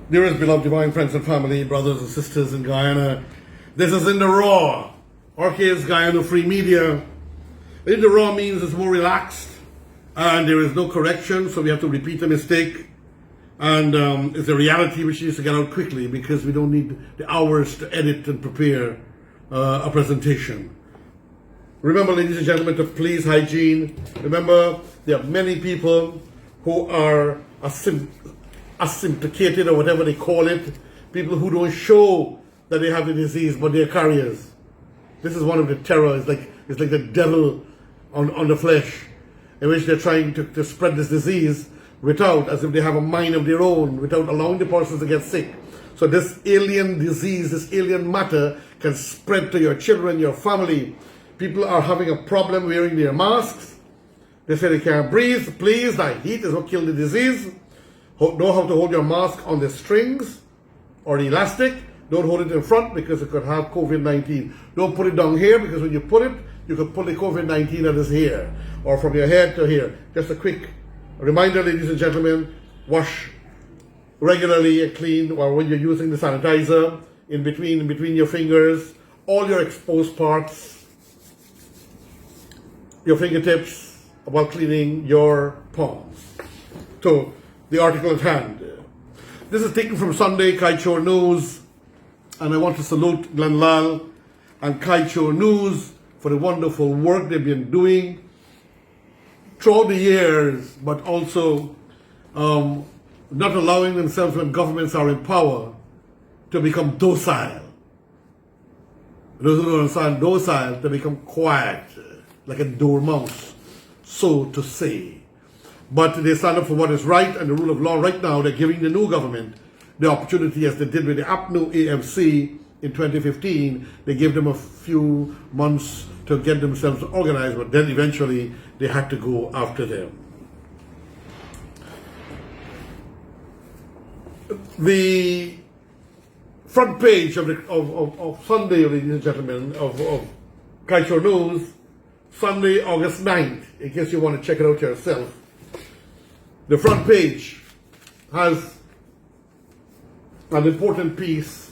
Dearest beloved divine friends and family, brothers and sisters in Guyana, this is In the Raw, RKs Guyana Free Media. In the Raw means it's more relaxed and there is no correction, so we have to repeat a mistake. And it's a reality which needs to get out quickly because we don't need the hours to edit and prepare a presentation. Remember, ladies and gentlemen, to please hygiene. Remember, there are many people who are asymptomatic or whatever they call it, people who don't show that they have the disease, but they're carriers. This is one of the terrors. It's like the devil on the flesh, in which they're trying to spread this disease without, as if they have a mind of their own, without allowing the person to get sick. So this alien disease, this alien matter can spread to your children, your family. People are having a problem wearing their masks. They say they can't breathe. Please, the heat is what killed the disease. Know how to hold your mask on the strings or the elastic. Don't hold it in front because it could have COVID-19. Don't put it down here because when you put it, you could pull the COVID-19 that is here or from your head to here. Just a quick reminder, ladies and gentlemen, wash regularly and clean or when you're using the sanitizer in between your fingers, all your exposed parts, your fingertips, while cleaning your palms. So, the article at hand. This is taken from Sunday Kaitrure News, and I want to salute Glenn Lal and Kaitrure News for the wonderful work they've been doing throughout the years, but also not allowing themselves when governments are in power to become docile. Those who don't understand docile, to become quiet, like a dormouse, so to say. But they stand up for what is right and the rule of law. Right now, they're giving the new government the opportunity, as they did with the APNU AMC in 2015. They gave them a few months to get themselves organized, but then eventually they had to go after them. The front page of Sunday, ladies and gentlemen, of Kaitrure News, Sunday, August 9th, in case you want to check it out yourself. The front page has an important piece,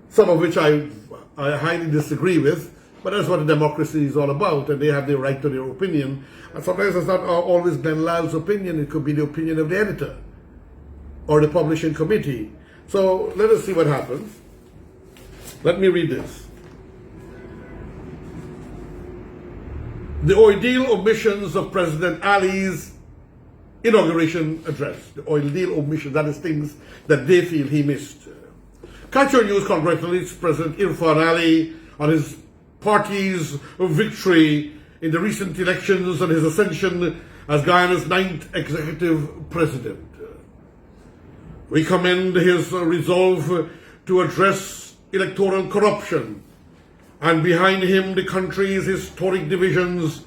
some of which I highly disagree with, but that's what a democracy is all about, and they have the right to their opinion. And sometimes it's not always Glenn Lal's opinion, it could be the opinion of the editor or the publishing committee. So let us see what happens. Let me read this. The ordeal omissions of President Ali's inauguration address. The ordeal omissions, that is things that they feel he missed. Kaitrure News congratulates President Irfan Ali on his party's victory in the recent elections and his ascension as Guyana's 9th executive president. We commend his resolve to address electoral corruption, and behind him the country's historic divisions,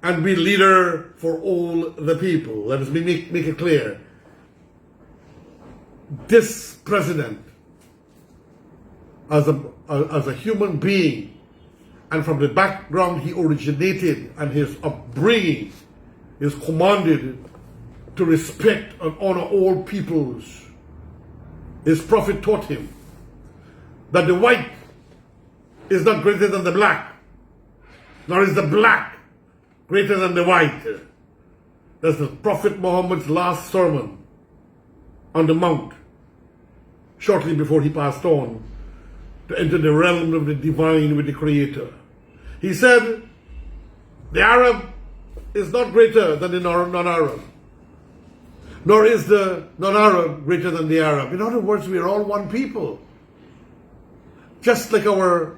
and be leader for all the people. Let us make it clear. This president, as a human being, and from the background he originated and his upbringing, is commanded to respect and honor all peoples. His prophet taught him that the white is not greater than the black, nor is the black greater than the white. That's the Prophet Muhammad's last sermon on the Mount, shortly before he passed on to enter the realm of the divine with the Creator. He said, the Arab is not greater than the non-Arab, nor is the non-Arab greater than the Arab. In other words, we are all one people. Just like our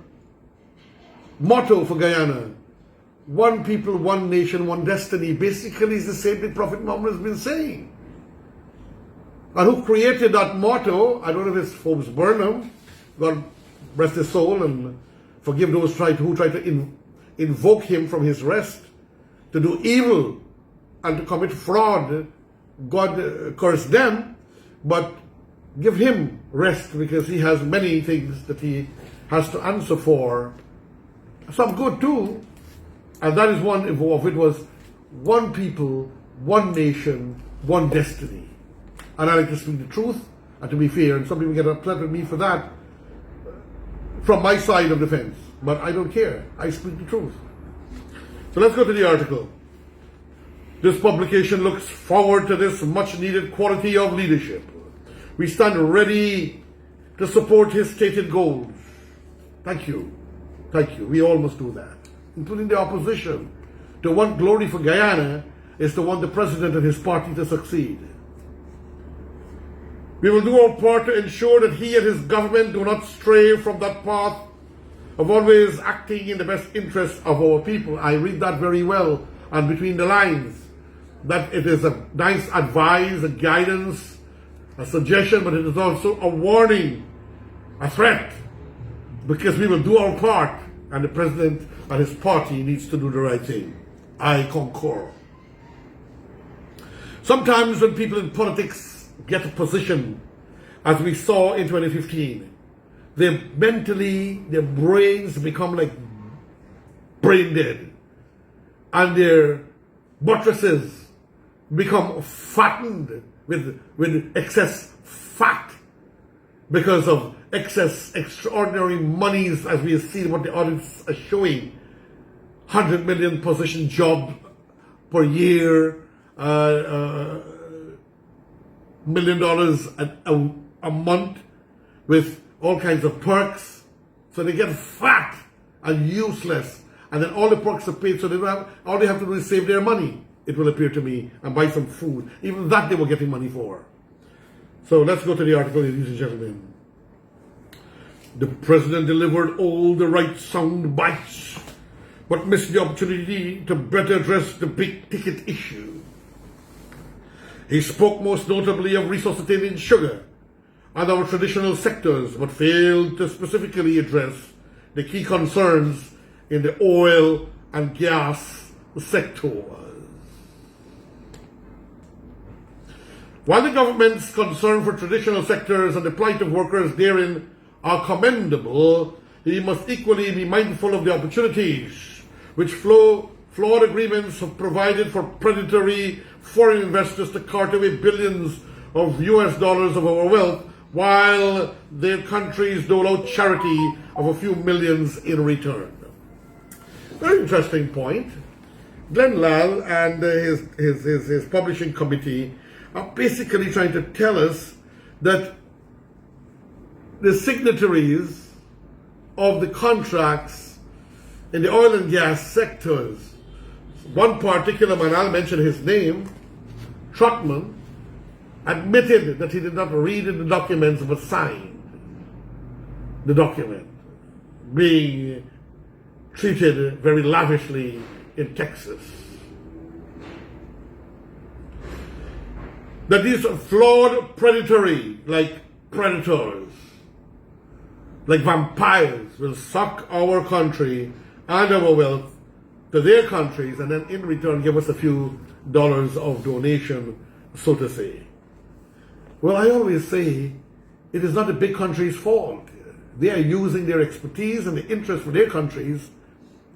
motto for Guyana, one people, one nation, one destiny, basically is the same thing Prophet Muhammad has been saying. And who created that motto, I don't know if it's Forbes Burnham, God rest his soul and forgive those who try to invoke him from his rest, to do evil and to commit fraud. God curse them, but give him rest because he has many things that he has to answer for. Some good too. And that is one of it was one people, one nation, one destiny. And I like to speak the truth and to be fair, and some people get upset with me for that, from my side of the fence. But I don't care. I speak the truth. So let's go to the article. This publication looks forward to this much-needed quality of leadership. We stand ready to support his stated goals. Thank you. Thank you. We all must do that, including the opposition. To want glory for Guyana is to want the president and his party to succeed. We will do our part to ensure that he and his government do not stray from that path of always acting in the best interest of our people. I read that very well, and between the lines, that it is a nice advice, a guidance, a suggestion, but it is also a warning, a threat, because we will do our part, and the president and his party needs to do the right thing. I concur. Sometimes when people in politics get a position, as we saw in 2015, their brains become like brain dead, and their buttresses become fattened with excess fat because of extraordinary monies, as we have seen what the audits are showing. 100 million position job per year, $1 million a month with all kinds of perks. So they get fat and useless, and then all the perks are paid, so all they have to do is save their money, it will appear to me, and buy some food. Even that they were getting money for. So let's go to the article, ladies and gentlemen. The president delivered all the right sound bites, but missed the opportunity to better address the big ticket issue. He spoke most notably of resuscitating sugar and our traditional sectors, but failed to specifically address the key concerns in the oil and gas sectors. While the government's concern for traditional sectors and the plight of workers therein are commendable, he must equally be mindful of the opportunities which flawed agreements have provided for predatory foreign investors to cart away billions of US dollars of our wealth, while their countries dole out charity of a few millions in return. Very interesting point. Glenn Lal and his publishing committee are basically trying to tell us that the signatories of the contracts in the oil and gas sectors, one particular man, I'll mention his name, Trotman, admitted that he did not read the documents but signed the document, being treated very lavishly in Texas. That these flawed predatory, like predators, like vampires, will suck our country and our wealth to their countries, and then in return give us a few dollars of donation, so to say. Well, I always say it is not the big countries' fault. They are using their expertise and the interest for their countries,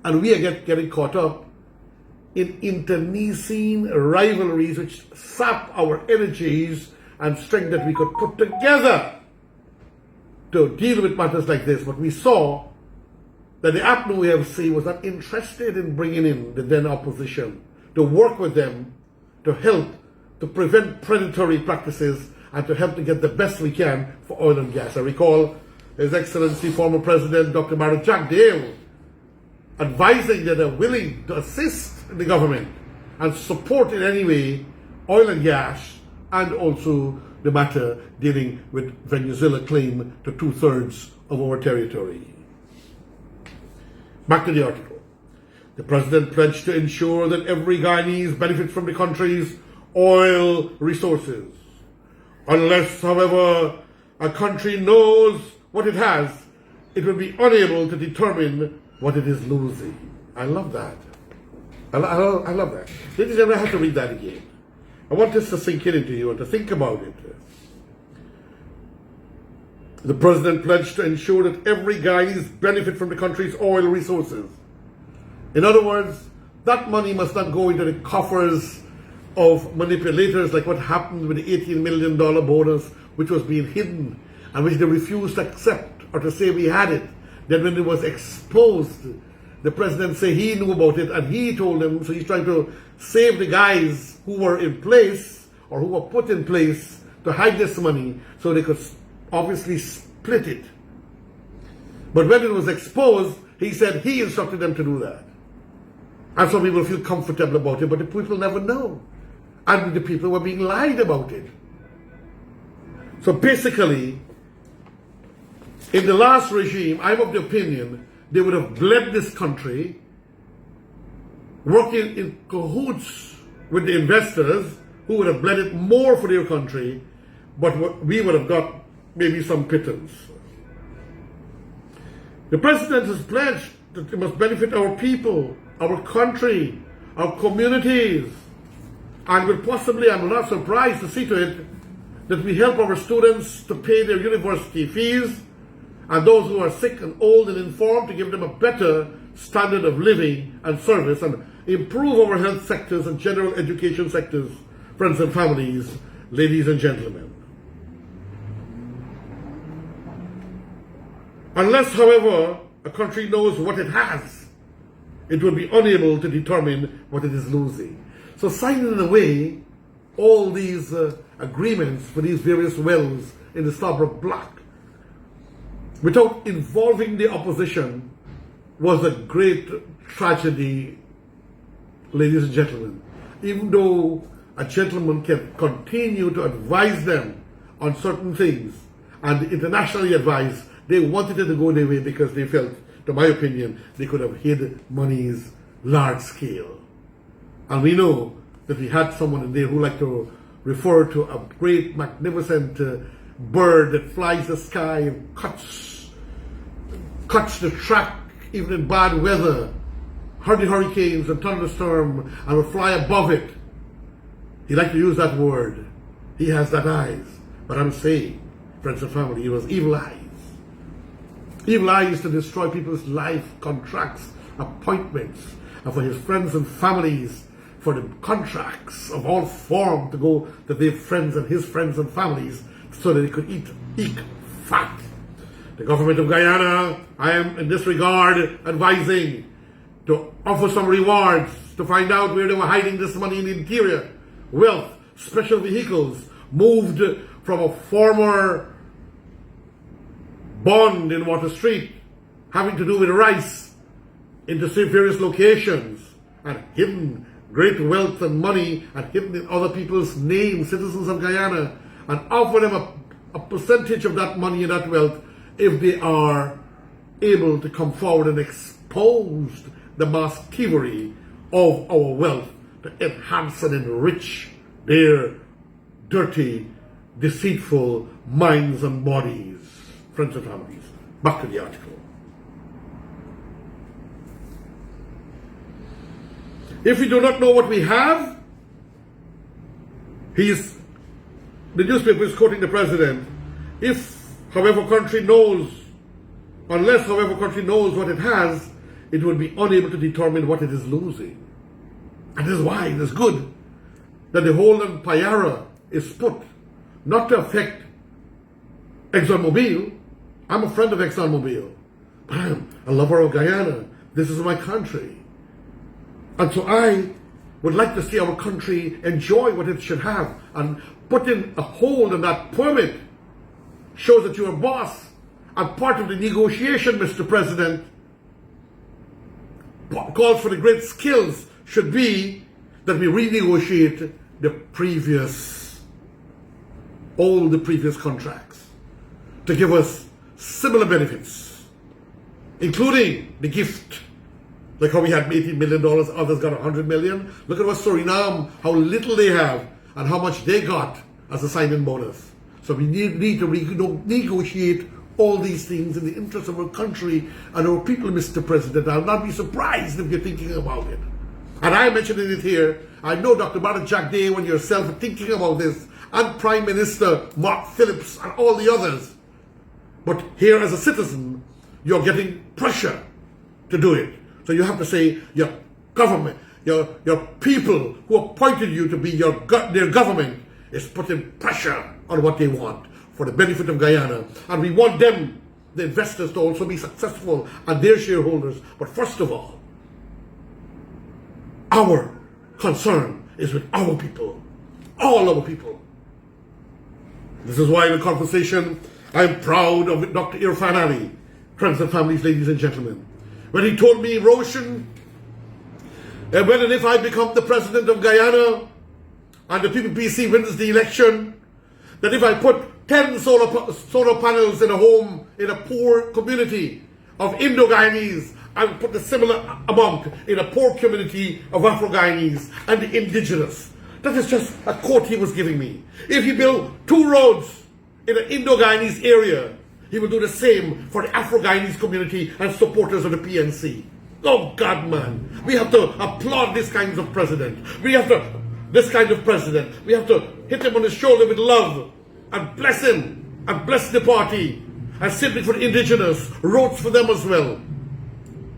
and we are getting caught up in internecine rivalries which sap our energies and strength that we could put together to deal with matters like this. But we saw that the APNU-AFC was not interested in bringing in the then opposition to work with them to help to prevent predatory practices and to help to get the best we can for oil and gas. I recall His Excellency former President Dr. Barrett Jack Dale advising that they're willing to assist the government and support in any way oil and gas, and also the matter dealing with Venezuela claim to 2/3 of our territory. Back to the article. The president pledged to ensure that every Guyanese benefits from the country's oil resources. Unless, however, a country knows what it has, it will be unable to determine what it is losing. I love that. I love that. Ladies and gentlemen, I have to read that again. I want this to sink into you and to think about it. The president pledged to ensure that every Guyanese benefit from the country's oil resources. In other words, that money must not go into the coffers of manipulators like what happened with the $18 million bonus which was being hidden and which they refused to accept or to say we had it. Then when it was exposed, the president said he knew about it and he told them, so he's trying to save the guys who were in place or who were put in place to hide this money so they could obviously split it. But when it was exposed, he said he instructed them to do that. And some people feel comfortable about it, but the people never know. And the people were being lied about it. So basically, in the last regime, I'm of the opinion they would have bled this country, working in cahoots with the investors who would have bled it more for their country, but we would have got maybe some pittance. The president has pledged that it must benefit our people, our country, our communities, and will possibly, I'm not surprised to see to it, that we help our students to pay their university fees, and those who are sick and old and infirm to give them a better standard of living and service, and improve our health sectors and general education sectors, friends and families, ladies and gentlemen. Unless, however, a country knows what it has, it will be unable to determine what it is losing. So signing away all these agreements for these various wells in the Starbrook block without involving the opposition was a great tragedy, ladies and gentlemen. Even though a gentleman can continue to advise them on certain things, and internationally advised, they wanted it to go their way because they felt, to my opinion, they could have hid monies large scale. And we know that we had someone in there who liked to refer to a great, magnificent bird that flies the sky and cuts the track even in bad weather, hurricanes and thunderstorm, and will fly above it. He liked to use that word. He has that eyes. But I'm saying, friends and family, it was evil eyes. Evil eyes to destroy people's life, contracts, appointments, and for his friends and families, for the contracts of all form to go to their friends and his friends and families so that they could eat fat. The government of Guyana, I am in this regard advising to offer some rewards to find out where they were hiding this money in the interior. Wealth, special vehicles, moved from a former bond in Water Street having to do with rice into various locations and hidden great wealth and money and hidden in other people's names, citizens of Guyana, and offer them a percentage of that money and that wealth if they are able to come forward and expose the mass thievery of our wealth to enhance and enrich their dirty, deceitful minds and bodies. Friends and families, back to the article. If we do not know what we have, the newspaper is quoting the president, unless however country knows what it has, it will be unable to determine what it is losing. And this is why it is good that the whole of Kaitrure is put, not to affect ExxonMobil. I'm a friend of ExxonMobil, but I'm a lover of Guyana. This is my country. And so I would like to see our country enjoy what it should have, and putting a hold on that permit shows that you're a boss. And part of the negotiation, Mr. President, calls for the great skills should be that we renegotiate all the previous contracts to give us similar benefits, including the gift. Like how we had $18 million, others got $100 million. Look at what Suriname, how little they have and how much they got as a sign-in bonus. So we need to negotiate all these things in the interest of our country and our people, Mr. President. I'll not be surprised if you're thinking about it. And I'm mentioning it here. I know Dr. Barrett Jack Day and yourself are thinking about this, and Prime Minister Mark Phillips and all the others. But here as a citizen, you're getting pressure to do it. So you have to say your government, your people who appointed you to be their government is putting pressure on what they want. for the benefit of Guyana. And we want them, the investors, to also be successful and their shareholders. But first of all, our concern is with our people, all our people. This is why in the conversation, I'm proud of Dr. Irfan Ali, friends and families, ladies and gentlemen, when he told me, Roshan, when and if I become the president of Guyana and the PPPC wins the election, that if I put 10 solar panels in a home in a poor community of Indo-Guyanese, I will put a similar amount in a poor community of Afro-Guyanese and the indigenous. That is just a quote he was giving me. If he built 2 roads in an Indo-Guyanese area, he will do the same for the Afro-Guyanese community and supporters of the PNC. Oh God, man. We have to applaud this kind of president. We have to hit him on the shoulder with love and bless him and bless the party. And simply for the indigenous, roads for them as well.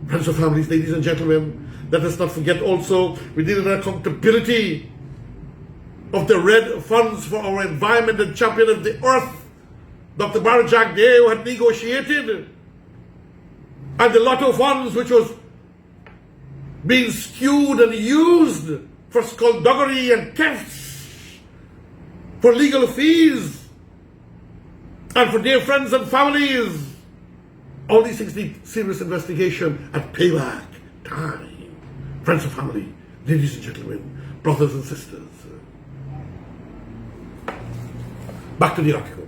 Friends of families, ladies and gentlemen, let us not forget also, we need an accountability of the red funds for our environment and champion of the earth. Dr. Barajak Deo had negotiated, and the lotto funds which was being skewed and used for skullduggery and thefts, for legal fees, and for their friends and families. All these things need serious investigation and payback time. Friends and family, ladies and gentlemen, brothers and sisters. Back to the article.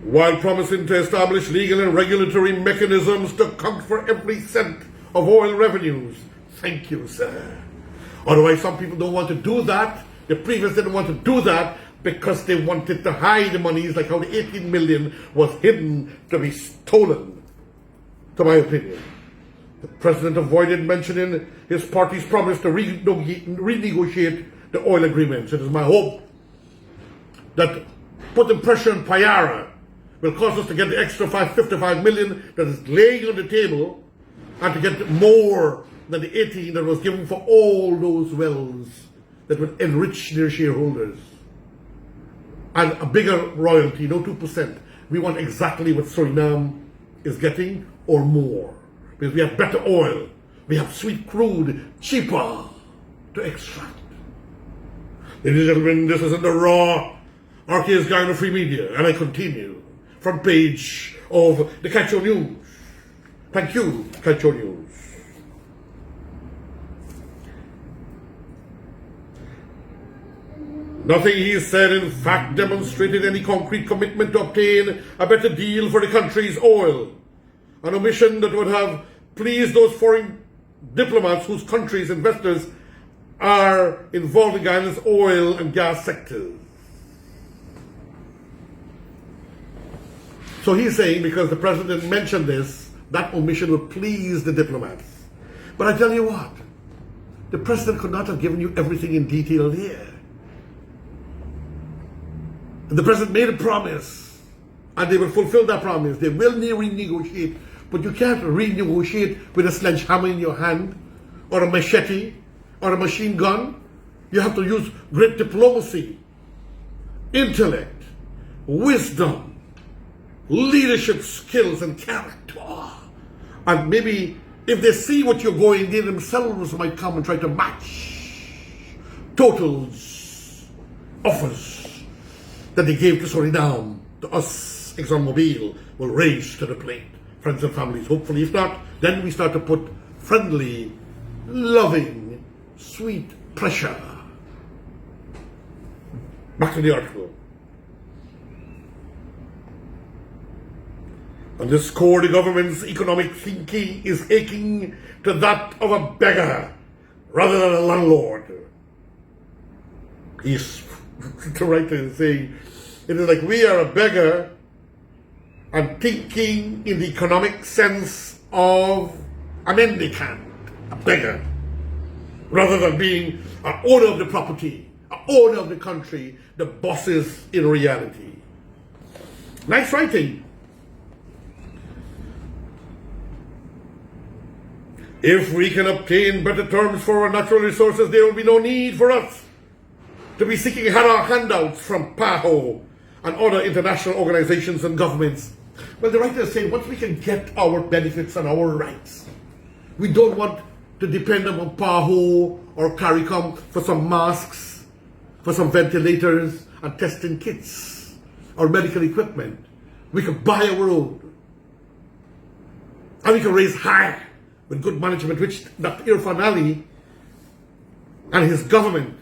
While promising to establish legal and regulatory mechanisms to account for every cent of oil revenues. Thank you, sir. Otherwise, some people don't want to do that. The previous didn't want to do that because they wanted to hide the monies, like how the 18 million was hidden to be stolen, to my opinion. The president avoided mentioning his party's promise to renegotiate the oil agreements. It is my hope that putting pressure on Payara will cause us to get the extra 55 million that is laying on the table and to get more than the 18 that was given for all those wells that would enrich their shareholders. And a bigger royalty, no 2%. We want exactly what Suriname is getting or more. Because we have better oil. We have sweet crude, cheaper to extract. Ladies and gentlemen, this is in the raw RKs Guyana Free Media. And I continue. Front page of the Kaitrure News. Thank you, Kaitrure News. Nothing he said, in fact, demonstrated any concrete commitment to obtain a better deal for the country's oil. An omission that would have pleased those foreign diplomats whose countries' investors are involved in Guyana's oil and gas sectors. So he's saying because the president mentioned this, that omission would please the diplomats. But I tell you what, the president could not have given you everything in detail here. The president made a promise, and they will fulfill that promise. They will renegotiate, but you can't renegotiate with a sledgehammer in your hand, or a machete, or a machine gun. You have to use great diplomacy, intellect, wisdom, leadership skills, and character. And maybe if they see what you're going, they themselves might come and try to match totals, offers that they gave to Suriname, to us, ExxonMobil, will raise to the plate. Friends and families, hopefully. If not, then we start to put friendly, loving, sweet pressure. Back to the article. On this score, the government's economic thinking is akin to that of a beggar rather than a landlord. The writer is saying, it is like we are a beggar and thinking in the economic sense of a mendicant, a beggar, rather than being an owner of the property, an owner of the country, the bosses in reality. Nice writing. If we can obtain better terms for our natural resources, there will be no need for us to be seeking handouts from PAHO and other international organizations and governments. Well, the writer is saying once we can get our benefits and our rights, we don't want to depend on PAHO or CARICOM for some masks, for some ventilators and testing kits or medical equipment. We can buy our own. And we can raise high with good management, which Dr. Irfan Ali and his government,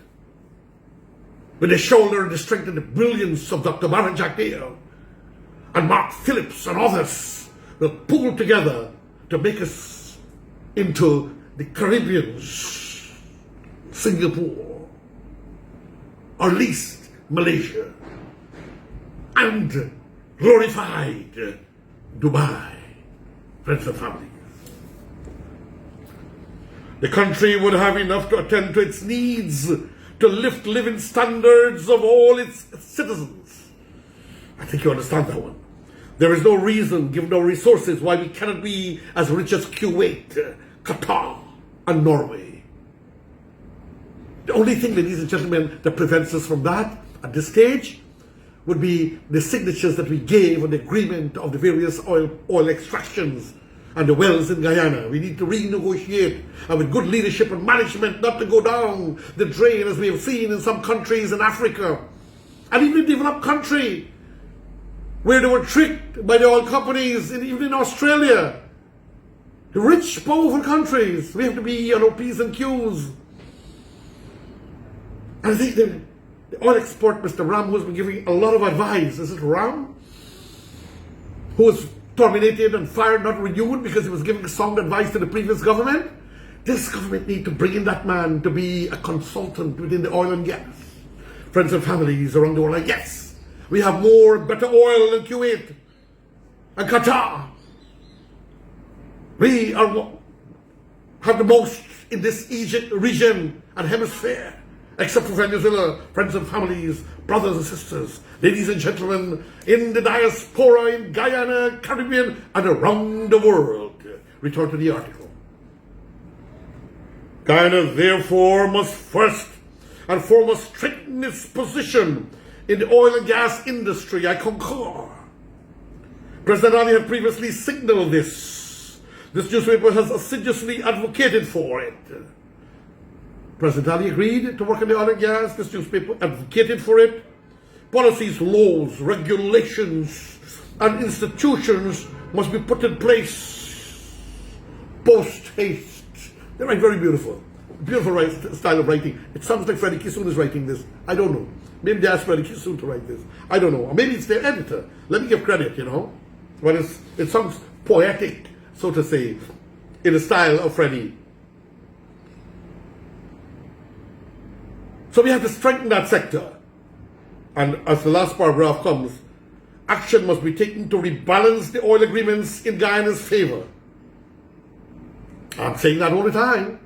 with the shoulder and the strength and the brilliance of Dr. Baran Jagdeo and Mark Phillips and others, will pull together to make us into the Caribbeans, Singapore, or at least Malaysia, and glorified Dubai, friends and family. The country would have enough to attend to its needs, to lift living standards of all its citizens. I think you understand that one. There is no reason, given our resources, why we cannot be as rich as Kuwait, Qatar, and Norway. The only thing, ladies and gentlemen, that prevents us from that at this stage would be the signatures that we gave on the agreement of the various oil extractions and the wells in Guyana. We need to renegotiate, and with good leadership and management, not to go down the drain as we have seen in some countries in Africa and even in developed country where they were tricked by the oil companies, even in Australia. The rich, powerful countries, we have to be on our P's and Q's. And I think the oil export, Mr. Ram, who has been giving a lot of advice, is it Ram? Who was terminated and fired, not renewed, because he was giving sound advice to the previous government? This government needs to bring in that man to be a consultant within the oil and gas. Friends and families around the world, like, yes, we have more, better oil than Kuwait and Qatar. We have the most in this Egypt region and hemisphere, except for Venezuela. Friends and families, brothers and sisters, ladies and gentlemen, in the diaspora, in Guyana, Caribbean, and around the world. Return to the article. Guyana, therefore, must first and foremost strengthen its position in the oil and gas industry. I concur. President Ali had previously signaled this. This newspaper has assiduously advocated for it. President Ali agreed to work in the oil and gas. This newspaper advocated for it. Policies, laws, regulations, and institutions must be put in place post haste. They write very beautiful. Beautiful style of writing. It sounds like Freddie Kissoon is writing this. I don't know. Maybe they asked Freddie Kissoon to write this. I don't know. Or maybe it's their editor. Let me give credit, But it sounds poetic, so to say, in the style of Freddie. So we have to strengthen that sector. And as the last paragraph comes, action must be taken to rebalance the oil agreements in Guyana's favor. I'm saying that all the time.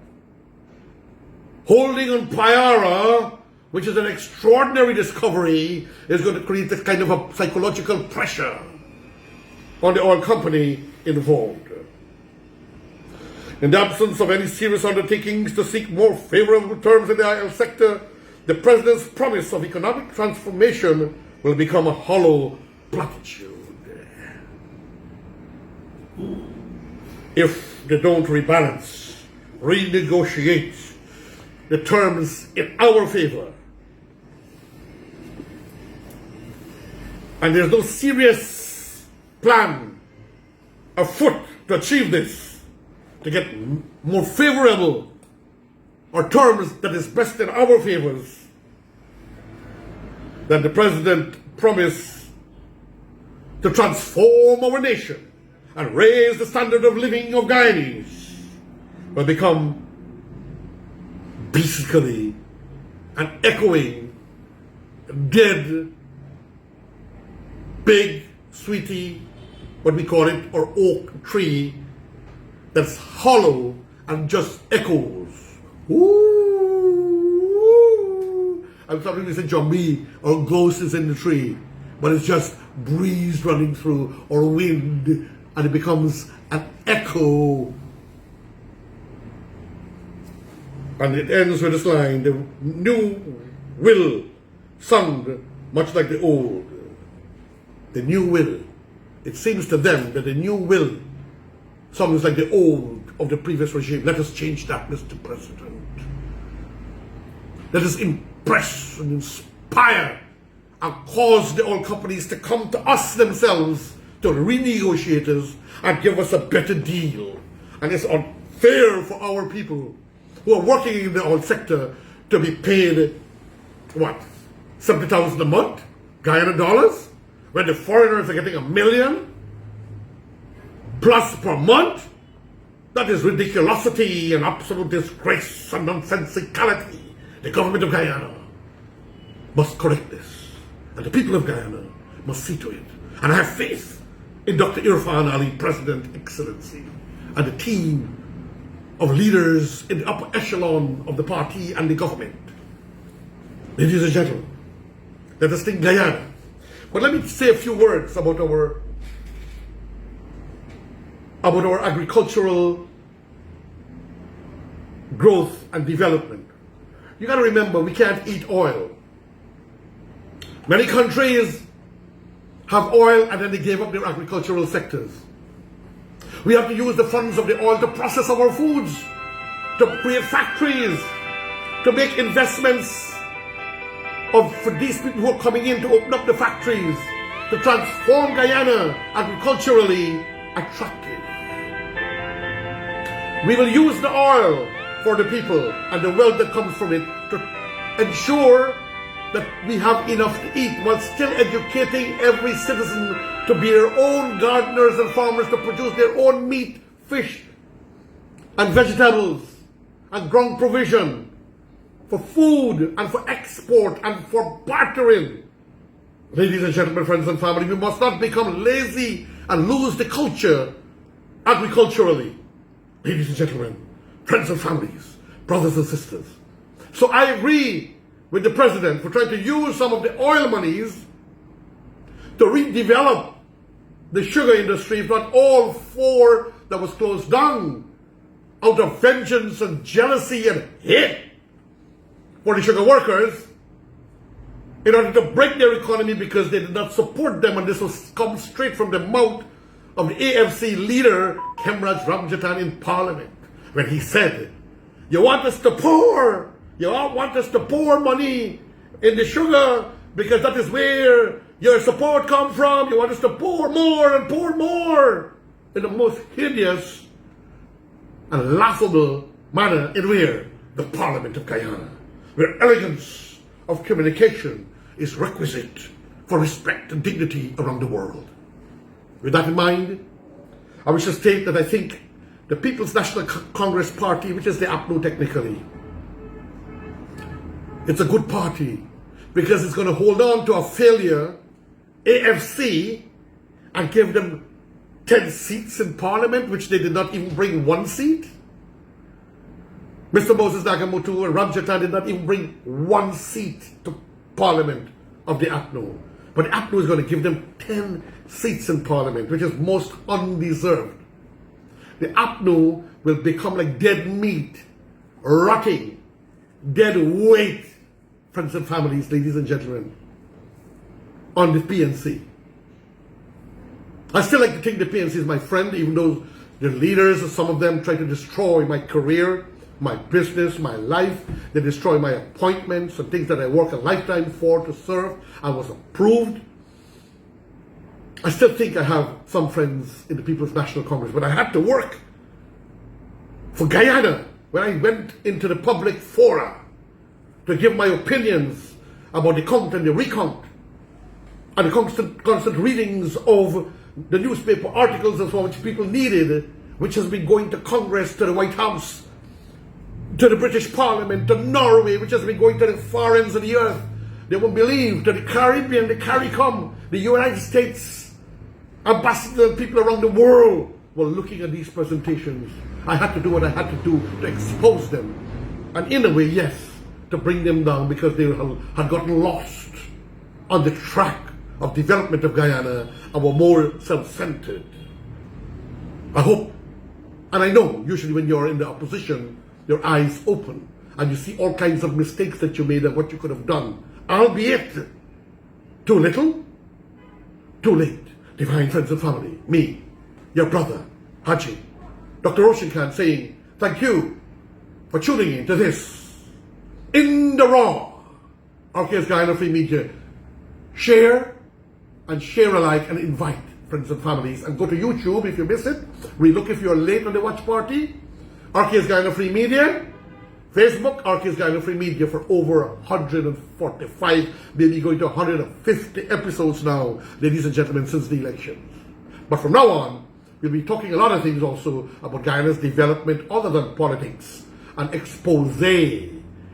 Holding on Payara, which is an extraordinary discovery, is going to create this kind of a psychological pressure on the oil company involved. In the absence of any serious undertakings to seek more favorable terms in the oil sector, the President's promise of economic transformation will become a hollow platitude. If they don't rebalance, renegotiate the terms in our favor, and there's no serious plan afoot to achieve this, to get more favorable or terms that is best in our favors, then the President promised to transform our nation and raise the standard of living of Guyanese will become basically an echoing, dead, big, sweetie, what we call it, or oak tree that's hollow and just echoes. Ooh. I'm starting to say zombie or ghost is in the tree, but it's just breeze running through or wind, and it becomes an echo And it ends with this line, the new will sound much like the old. The new will. It seems to them that the new will sounds like the old of the previous regime. Let us change that, Mr. President. Let us impress and inspire and cause the oil companies to come to us themselves, to renegotiators, and give us a better deal. And it's unfair for our people who are working in the oil sector to be paid, what, 70,000 a month, Guyana dollars, when the foreigners are getting $1 million plus per month. That is ridiculosity and absolute disgrace and nonsensicality. The government of Guyana must correct this, and the people of Guyana must see to it. And I have faith in Dr. Irfan Ali, President Excellency, and the team of leaders in the upper echelon of the party and the government. Ladies and gentlemen, let us think Guyana. But let me say a few words about our agricultural growth and development. You got to remember, we can't eat oil. Many countries have oil and then they gave up their agricultural sectors. We have to use the funds of the oil to process our foods, to create factories, to make investments for these people who are coming in to open up the factories, to transform Guyana agriculturally attractive. We will use the oil for the people and the wealth that comes from it to ensure that we have enough to eat while still educating every citizen to be their own gardeners and farmers, to produce their own meat, fish, and vegetables, and ground provision for food and for export and for bartering. Ladies and gentlemen, friends and family, we must not become lazy and lose the culture agriculturally. Ladies and gentlemen, friends and families, brothers and sisters. So I agree with the president for trying to use some of the oil monies to redevelop the sugar industry, if not all 4 that was closed down, out of vengeance and jealousy and hate for the sugar workers, in order to break their economy because they did not support them. And this was come straight from the mouth of the AFC leader, Hemraj Ramjatan, in Parliament, when he said, you want us to pour money in the sugar because that is where your support comes from. You want us to pour more and pour more, in the most hideous and laughable manner, in where? The Parliament of Guyana, where elegance of communication is requisite for respect and dignity around the world. With that in mind, I wish to state that I think the People's National Congress Party, which is the APNU technically, it's a good party because it's going to hold on to a failure AFC and give them 10 seats in Parliament, which they did not even bring 1 seat. Mr. Moses Nagamutu and Ramjatan did not even bring 1 seat to Parliament of the APNU. But the APNU is going to give them 10 seats in Parliament, which is most undeserved. The APNU will become like dead meat, rotting, dead weight, friends and families, ladies and gentlemen, on the PNC. I still like to think the PNC is my friend, even though the leaders, some of them, try to destroy my career, my business, my life. They destroy my appointments and things that I work a lifetime for to serve. I was approved. I still think I have some friends in the People's National Congress, but I had to work for Guyana when I went into the public fora to give my opinions about the count and the recount and the constant readings of the newspaper articles and so on, which people needed, which has been going to Congress, to the White House, to the British Parliament, to Norway, which has been going to the far ends of the earth. They won't believe, to the Caribbean, the CARICOM, the United States ambassadors and people around the world were looking at these presentations. I had to do what I had to do to expose them. And in a way, yes, to bring them down because they had gotten lost on the track of development of Guyana and were more self-centered. I hope, and I know, usually when you're in the opposition, your eyes open and you see all kinds of mistakes that you made and what you could have done, albeit too little, too late. Divine friends and family, me, your brother, Haji, Dr. Roshan Khan saying, thank you for tuning in to this, In the Raw, RKs Guyana Free Media. Share and share alike and invite friends and families, and go to YouTube if you miss it. Relook if you're late on the watch party. RKs Guyana Free Media. Facebook, RKs Guyana Free Media, for over 145, maybe going to 150 episodes now, ladies and gentlemen, since the election. But from now on, we'll be talking a lot of things also about Guyana's development other than politics, an expose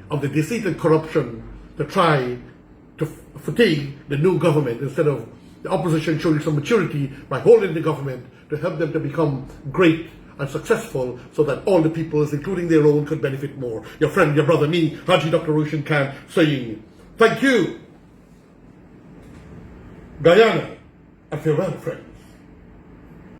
of the deceit and corruption to try to fatigue the new government instead of the opposition showing some maturity by holding the government to help them to become great and successful so that all the peoples, including their own, could benefit more. Your friend, your brother, me, Haji Dr. Roshan Khan, saying, thank you, Guyana, and farewell, friend.